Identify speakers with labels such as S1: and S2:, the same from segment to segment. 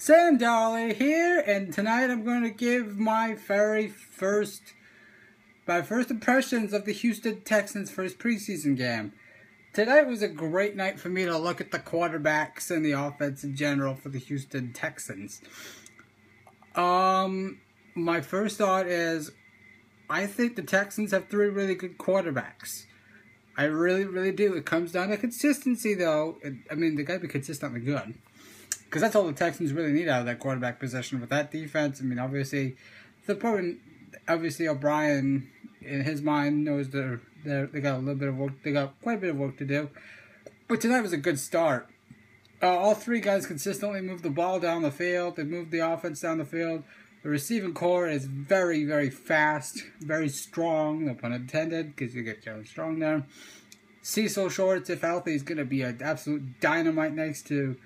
S1: Sam Dolly here, and tonight I'm going to give my first impressions of the Houston Texans' first preseason game. Tonight was a great night for me to look at the quarterbacks and the offense in general for the Houston Texans. My first thought is, I think the Texans have three really good quarterbacks. I really do. It comes down to consistency, though. They got to be consistently good. Because that's all the Texans really need out of that quarterback position. With that defense, obviously O'Brien, in his mind, knows they got a little bit of work. They got quite a bit of work to do. But tonight was a good start. All three guys consistently moved the ball down the field. They moved the offense down the field. The receiving core is very, very fast, very strong. No pun intended, because you get Joe Strong there. Cecil Shorts, if healthy, is going to be an absolute dynamite next to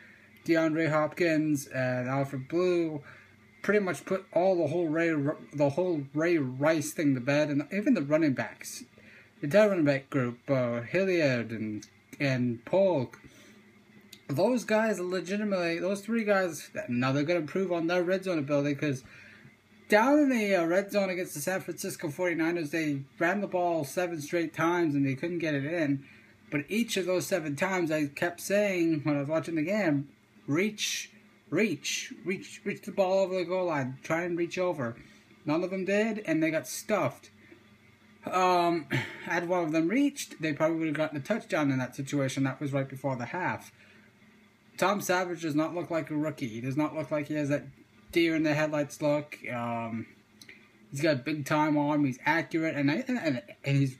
S1: DeAndre Hopkins and Alfred Blue. Pretty much put the whole Ray Rice thing to bed, and even the running backs, the entire running back group, Hilliard and Polk. Those guys legitimately, those three guys, now they're going to improve on their red zone ability, because down in the red zone against the San Francisco 49ers, they ran the ball 7 straight times and they couldn't get it in. But each of those 7 times, I kept saying when I was watching the game, reach the ball over the goal line. Try and reach over. None of them did, and they got stuffed. Had one of them reached, they probably would have gotten a touchdown in that situation. That was right before the half. Tom Savage does not look like a rookie. He does not look like he has that deer in the headlights look. He's got a big time arm. He's accurate, and he's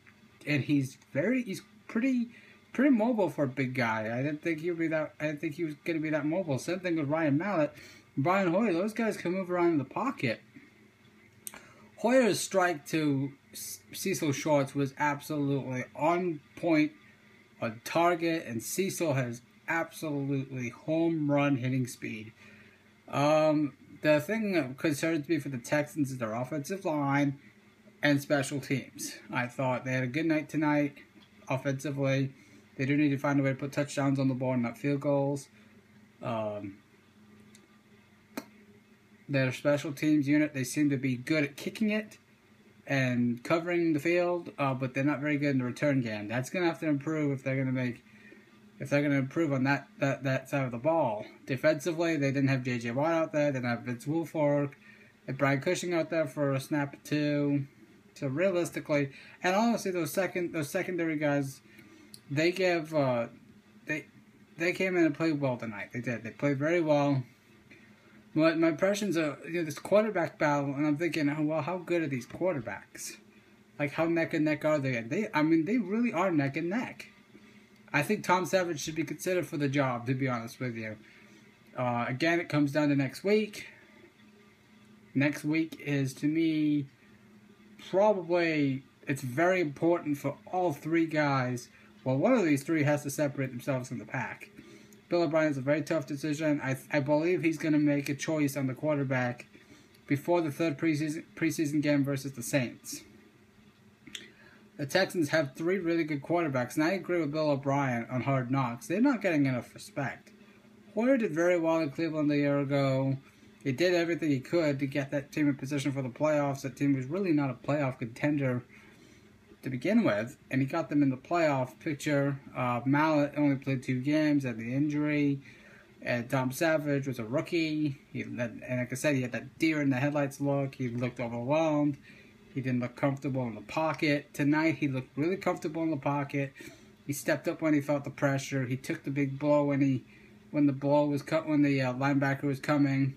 S1: pretty mobile for a big guy. I didn't think he was going to be that mobile. Same thing with Ryan Mallett, Brian Hoyer. Those guys can move around in the pocket. Hoyer's strike to Cecil Shorts was absolutely on point, on target, and Cecil has absolutely home run hitting speed. The thing that concerns me for the Texans is their offensive line and special teams. I thought they had a good night tonight offensively. They do need to find a way to put touchdowns on the board, not field goals. Their special teams unit, they seem to be good at kicking it and covering the field, but they're not very good in the return game. That's going to have to improve if they're going to improve on that side of the ball. Defensively, they didn't have J.J. Watt out there. They didn't have Vince Wilfork. They had Brian Cushing out there for a snap or two. So realistically, and honestly, those secondary guys, they came in and played well tonight. They did. They played very well. My impressions of this quarterback battle, and I'm thinking, well, how good are these quarterbacks? Like, how neck and neck are they? They really are neck and neck. I think Tom Savage should be considered for the job, to be honest with you. Again, it comes down to next week. Next week is, to me, probably, it's very important for all three guys. Well, one of these three has to separate themselves from the pack. Bill O'Brien's a very tough decision. I believe he's going to make a choice on the quarterback before the third preseason game versus the Saints. The Texans have 3 really good quarterbacks, and I agree with Bill O'Brien on Hard Knocks. They're not getting enough respect. Hoyer did very well in Cleveland a year ago. He did everything he could to get that team in position for the playoffs. That team was really not a playoff contender to begin with, and he got them in the playoff picture. Mallett only played 2 games, had the injury, and Tom Savage was a rookie. And like I said, he had that deer in the headlights look. He looked overwhelmed. He didn't look comfortable in the pocket. Tonight, he looked really comfortable in the pocket. He stepped up when he felt the pressure. He took the big blow when the linebacker was coming.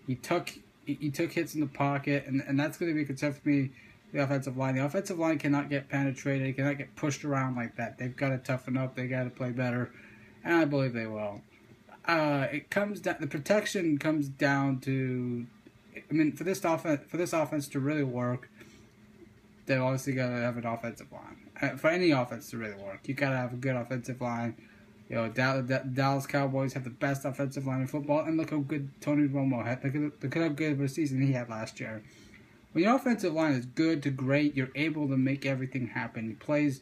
S1: He took hits in the pocket, and that's going to be a concern for me. The offensive line. The offensive line cannot get penetrated. Cannot get pushed around like that. They've got to toughen up. They got to play better, and I believe they will. The protection comes down to. For this offense to really work, they obviously got to have an offensive line. For any offense to really work, you got to have a good offensive line. Dallas Cowboys have the best offensive line in football, and look how good Tony Romo had. Look how good of a season he had last year. When your offensive line is good to great, you're able to make everything happen. He plays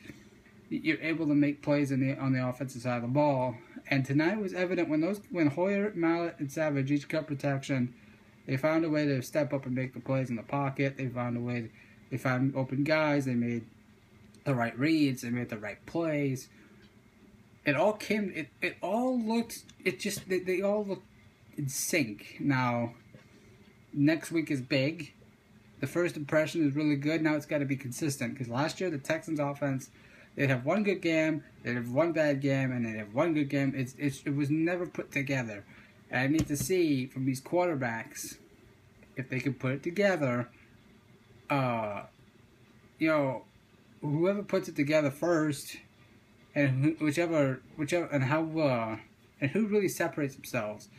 S1: you're able to make plays on the offensive side of the ball. And tonight was evident when Hoyer, Mallett, and Savage each got protection. They found a way to step up and make the plays in the pocket. They found a way. They found open guys. They made the right reads. They made the right plays. It all came. It all looked. It just. They all looked in sync. Now, next week is big. The first impression is really good. Now it's got to be consistent, because last year the Texans offense, they'd have one good game, they'd have one bad game, and they'd have one good game. It was never put together. And I need to see from these quarterbacks if they can put it together. Whoever puts it together first, and whichever, and how, and who really separates themselves,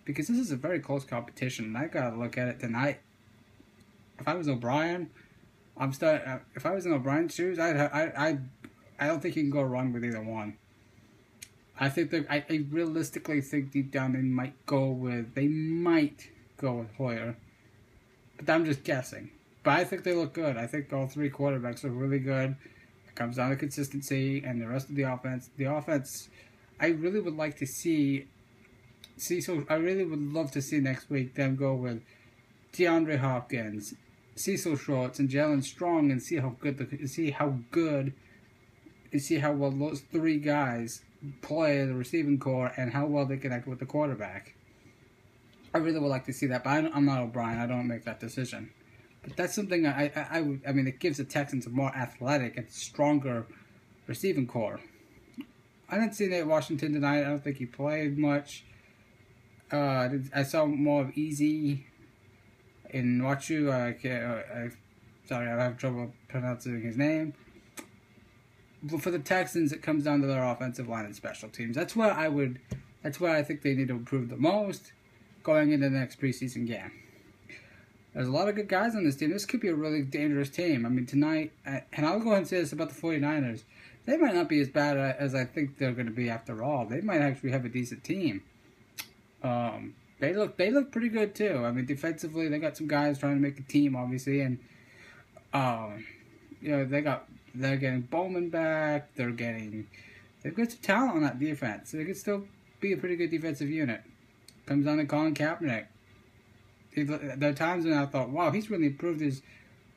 S1: because this is a very close competition. And I gotta look at it tonight. If I was O'Brien, if I was in O'Brien's shoes, I don't think you can go wrong with either one. I think I realistically think deep down they might go with Hoyer, but I'm just guessing. But I think they look good. I think all three quarterbacks look really good. It comes down to consistency and the rest of the offense. The offense, I really would like to see. So I really would love to see next week them go with DeAndre Hopkins, Cecil Shorts, and Jalen Strong, and see how well those three guys play the receiving core and how well they connect with the quarterback. I really would like to see that, but I'm not O'Brien. I don't make that decision. But that's something I mean, it gives the Texans a more athletic and stronger receiving core. I didn't see Nate Washington tonight. I don't think he played much. I saw more of Easy in Wachu. Sorry, I have trouble pronouncing his name. But for the Texans, it comes down to their offensive line and special teams. That's where I think they need to improve the most going into the next preseason game. There's a lot of good guys on this team. This could be a really dangerous team. I mean, tonight, and I'll go ahead and say this about the 49ers. They might not be as bad as I think they're going to be after all. They might actually have a decent team. They look pretty good too. I mean, defensively, they got some guys trying to make a team, obviously, and they're getting Bowman back. They've got some talent on that defense. So they could still be a pretty good defensive unit. Comes down to Colin Kaepernick. There are times when I thought, wow, he's really improved his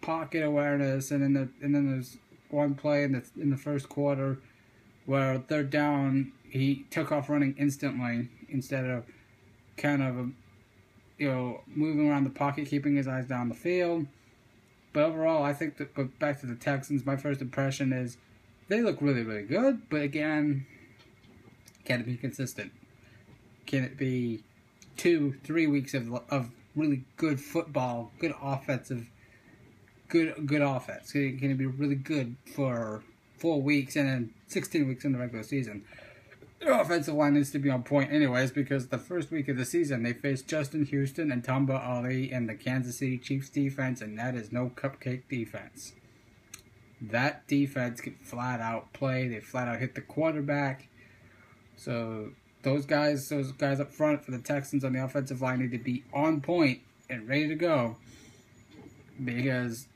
S1: pocket awareness, and then there's one play in the first quarter where third down he took off running instantly instead of kind of moving around the pocket, keeping his eyes down the field. But overall, I think but back to the Texans, my first impression is they look really, really good. But again, can it be consistent? Can it be 2-3 weeks of really good football, good offensive, good offense? Can it be really good for 4 weeks and then 16 weeks in the regular season? Their offensive line needs to be on point anyways, because the first week of the season they faced Justin Houston and Tamba Ali and the Kansas City Chiefs defense, and that is no cupcake defense. That defense can flat out play. They flat out hit the quarterback. So those guys up front for the Texans on the offensive line need to be on point and ready to go, because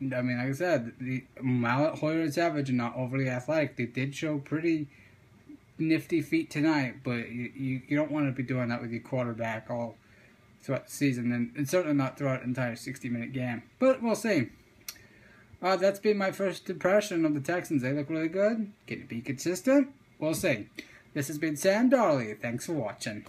S1: I mean, like I said, the Mallett, Hoyer, and Savage are not overly athletic. They did show pretty nifty feet tonight, but you don't want to be doing that with your quarterback all throughout the season, and certainly not throughout an entire 60-minute game. But we'll see. That's been my first impression of the Texans. They look really good. Can it be consistent? We'll see. This has been Sam Darley. Thanks for watching.